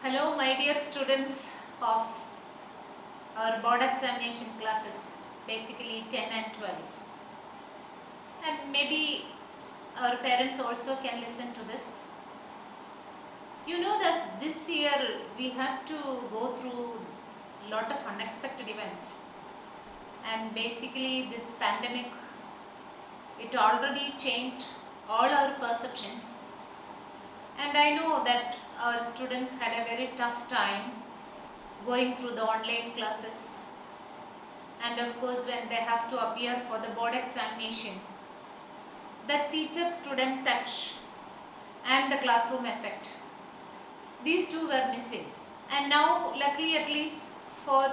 Hello, my dear students of our board examination classes, basically 10 and 12. And maybe our parents also can listen to this. You know that this year we had to go through a lot of unexpected events. And basically this pandemic, it already changed all our perceptions. And I know that our students had a very tough time going through the online classes, and of course when they have to appear for the board examination, that teacher student touch and the classroom effect, these two were missing. And now luckily at least for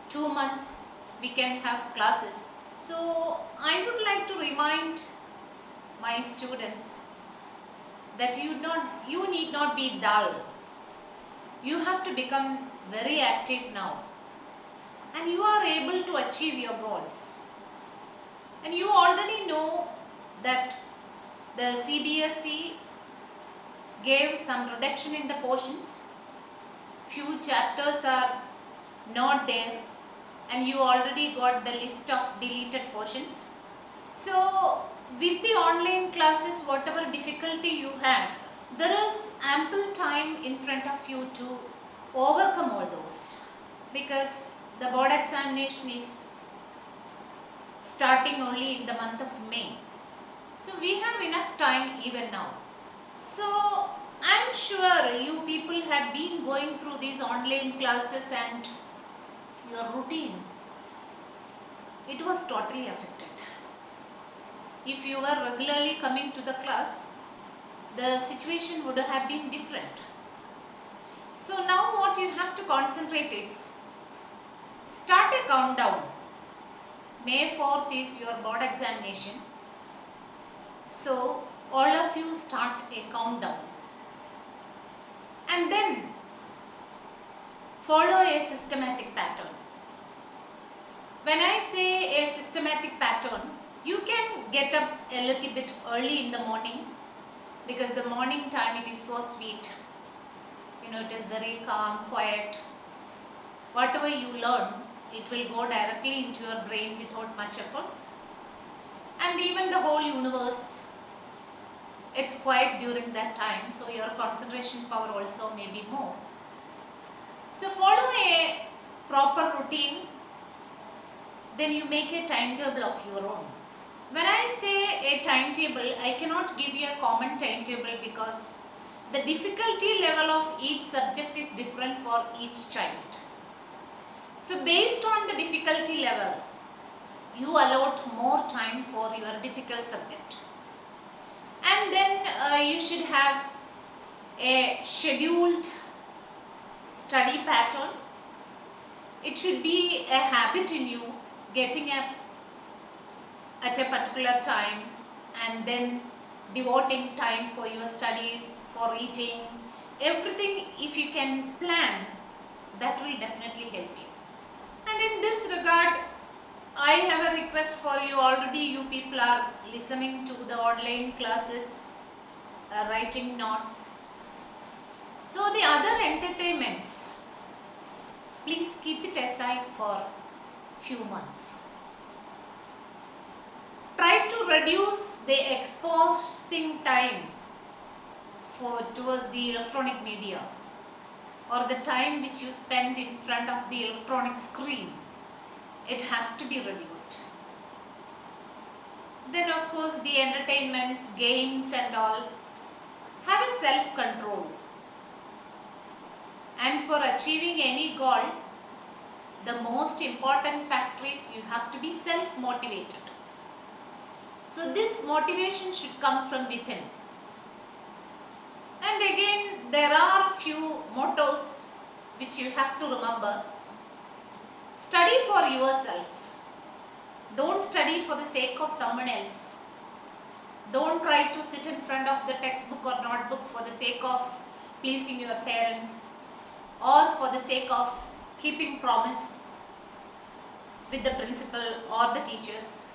2 months we can have classes. So I would like to remind my students that you need not be dull. You have to become very active now, and you are able to achieve your goals. And you already know that the CBSE gave some reduction in the portions. Few chapters are not there, and you already got the list of deleted portions. So with the online classes, whatever difficulty you had, there is ample time in front of you to overcome all those, because the board examination is starting only in the month of May. So we have enough time even now. So I'm sure you people had been going through these online classes, and your routine, it was totally affected. If you were regularly coming to the class, the situation would have been different. So now what you have to concentrate is, start a countdown. May 4th is your board examination. So all of you start a countdown. And then follow a systematic pattern. When I say a systematic pattern, you can get up a little bit early in the morning, because the morning time, it is so sweet. It is very calm, quiet. Whatever you learn, it will go directly into your brain without much efforts. And even the whole universe, it's quiet during that time, so your concentration power also may be more. So follow a proper routine, then you make a timetable of your own. When I say a timetable, I cannot give you a common timetable, because the difficulty level of each subject is different for each child. So based on the difficulty level, you allot more time for your difficult subject. And then you should have a scheduled study pattern. It should be a habit in you, getting up at a particular time and then devoting time for your studies, for eating, everything. If you can plan, that will definitely help you. And in this regard, I have a request for you. Already you people are listening to the online classes, writing notes. So the other entertainments, please keep it aside for few months. Try to reduce the exposing time towards the electronic media, or the time which you spend in front of the electronic screen. It has to be reduced. Then of course the entertainments, games and all, have a self-control. And for achieving any goal, the most important factor is you have to be self-motivated. So this motivation should come from within. And again, there are few mottos which you have to remember. Study for yourself. Don't study for the sake of someone else. Don't try to sit in front of the textbook or notebook for the sake of pleasing your parents, or for the sake of keeping promise with the principal or the teachers.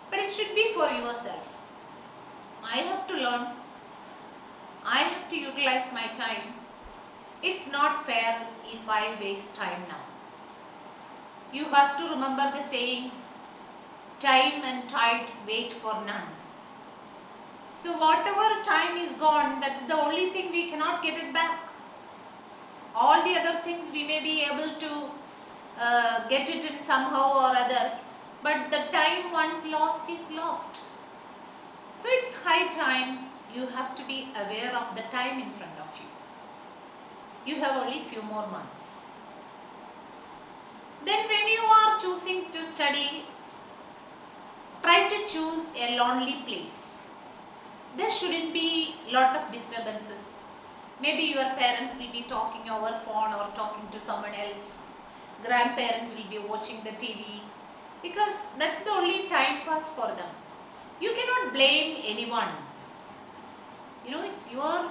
But it should be for yourself. I have to learn. I have to utilize my time. It's not fair if I waste time now. You have to remember the saying, time and tide wait for none. So whatever time is gone, that's the only thing we cannot get it back. All the other things we may be able to get it in somehow or other, but the time once lost is lost. So it's high time you have to be aware of the time in front of you. You have only few more months. Then when you are choosing to study, try to choose a lonely place. There shouldn't be lot of disturbances. Maybe your parents will be talking over phone or talking to someone else. Grandparents will be watching the TV, because that's the only time pass for them. You cannot blame anyone. It's your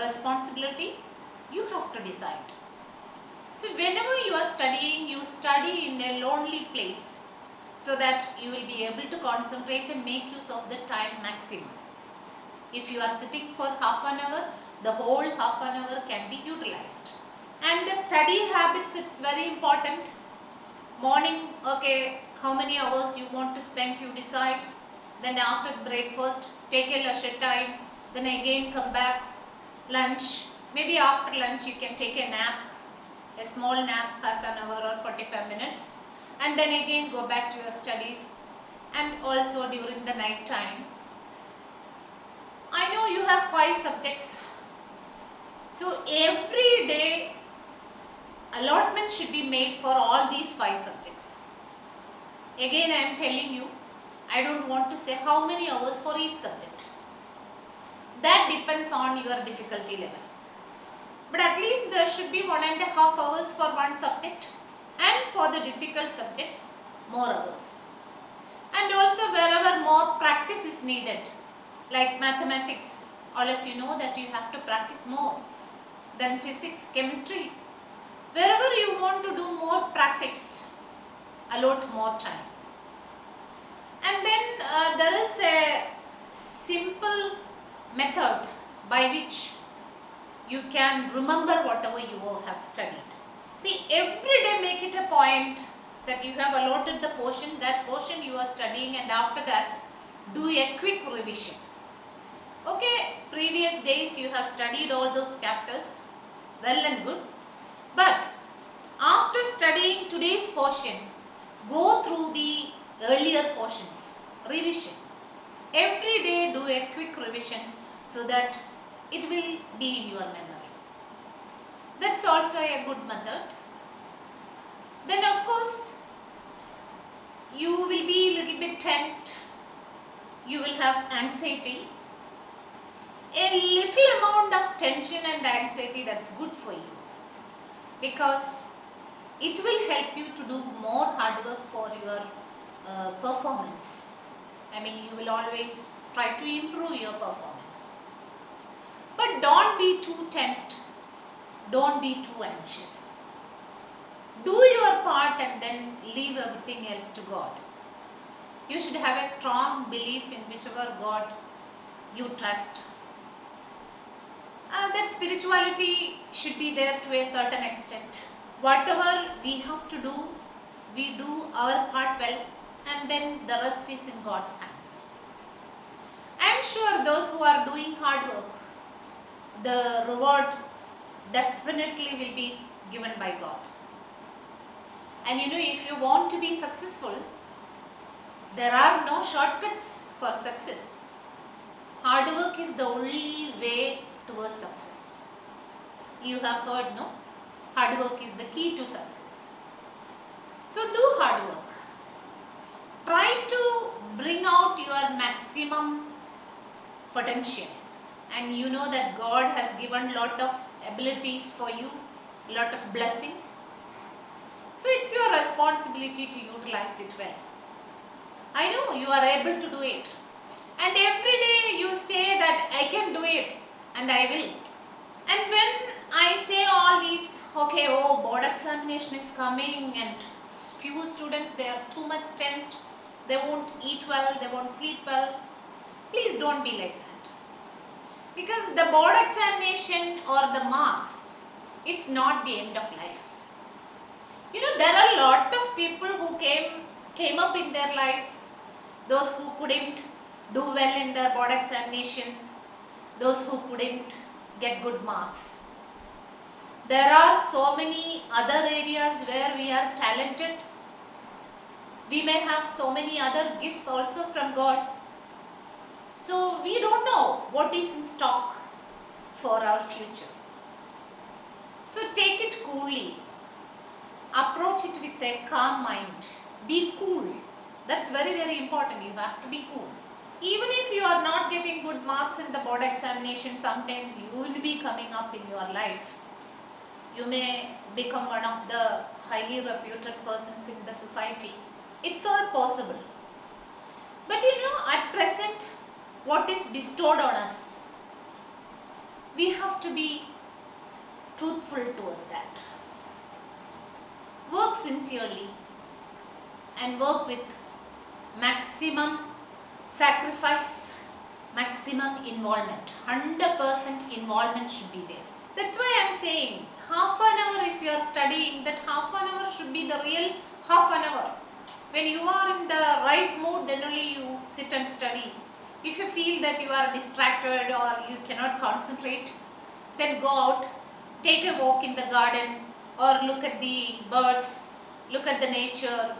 responsibility. You have to decide. So whenever you are studying, you study in a lonely place so that you will be able to concentrate and make use of the time maximum. If you are sitting for half an hour, the whole half an hour can be utilized. And the study habits, it's very important. Morning, okay, how many hours you want to spend, you decide. Then after the breakfast, take a leisure time. Then again come back, lunch. Maybe after lunch you can take a nap, a small nap, half an hour or 45 minutes. And then again go back to your studies. And also during the night time. I know you have 5 subjects. So every day allotment should be made for all these 5 subjects. Again I am telling you, I don't want to say how many hours for each subject. That depends on your difficulty level. But at least there should be 1.5 hours for one subject, and for the difficult subjects, more hours. And also wherever more practice is needed, like mathematics, all of you know that you have to practice more than physics, chemistry. Wherever you want to do more practice, allot more time. And then there is a simple method by which you can remember whatever you have studied. See, every day make it a point that you have allotted the portion, that portion you are studying, and after that do a quick revision. Okay, previous days you have studied all those chapters, well and good. But after studying today's portion, go through the earlier portions, revision. Every day do a quick revision so that it will be in your memory. That's also a good method. Then of course, you will be a little bit tensed. You will have anxiety. A little amount of tension and anxiety, that's good for you, because it will help you to do more hard work for your performance. I mean, you will always try to improve your performance. But don't be too tensed. Don't be too anxious. Do your part and then leave everything else to God. You should have a strong belief in whichever God you trust. That spirituality should be there to a certain extent. Whatever we have to do, we do our part well, and then the rest is in God's hands. I am sure those who are doing hard work, the reward definitely will be given by God. And if you want to be successful, there are no shortcuts for success. Hard work is the only way towards success. You have heard, no? Hard work is the key to success. So do hard work. Try to bring out your maximum potential. And you know that God has given lot of abilities for you, lot of blessings. So it's your responsibility to utilize it well. I know you are able to do it. And every day you say that I can do it and I will. And when I say all these, okay, board examination is coming and few students, they are too much tensed, they won't eat well, they won't sleep well. Please don't be like that. Because the board examination or the marks it's not the end of life. You know, there are a lot of people who came up in their life, those who couldn't do well in their board examination, those who couldn't get good marks. There are so many other areas where we are talented. We may have so many other gifts also from God. So we don't know what is in stock for our future. So take it coolly. Approach it with a calm mind. Be cool. That's very, very important. You have to be cool. Even if you are not getting good marks in the board examination, sometimes you will be coming up in your life. You may become one of the highly reputed persons in the society. It's all possible. But you know, at present, what is bestowed on us, we have to be truthful towards that. Work sincerely and work with maximum sacrifice, maximum involvement. 100% involvement should be there. That's why I am saying half an hour if you are studying, that half an hour should be the real half an hour. When you are in the right mood, then only you sit and study. If you feel that you are distracted or you cannot concentrate, then go out, take a walk in the garden, or look at the birds, look at the nature,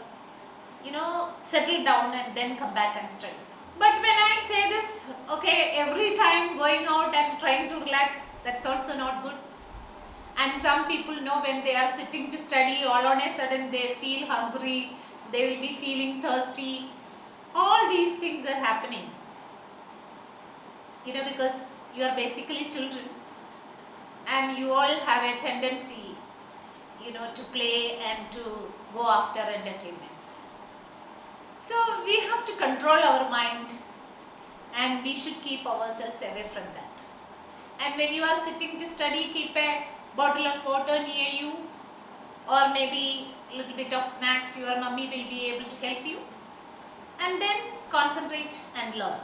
you know, settle down and then come back and study. But when I say this, okay, every time going out and trying to relax, that's also not good. And some people know when they are sitting to study, all on a sudden they feel hungry, they will be feeling thirsty. All these things are happening. You know, because you are basically children and you all have a tendency, you know, to play and to go after entertainments. So we have to control our mind and we should keep ourselves away from that. And when you are sitting to study, keep a bottle of water near you, or maybe a little bit of snacks. Your mummy will be able to help you, and then concentrate and learn.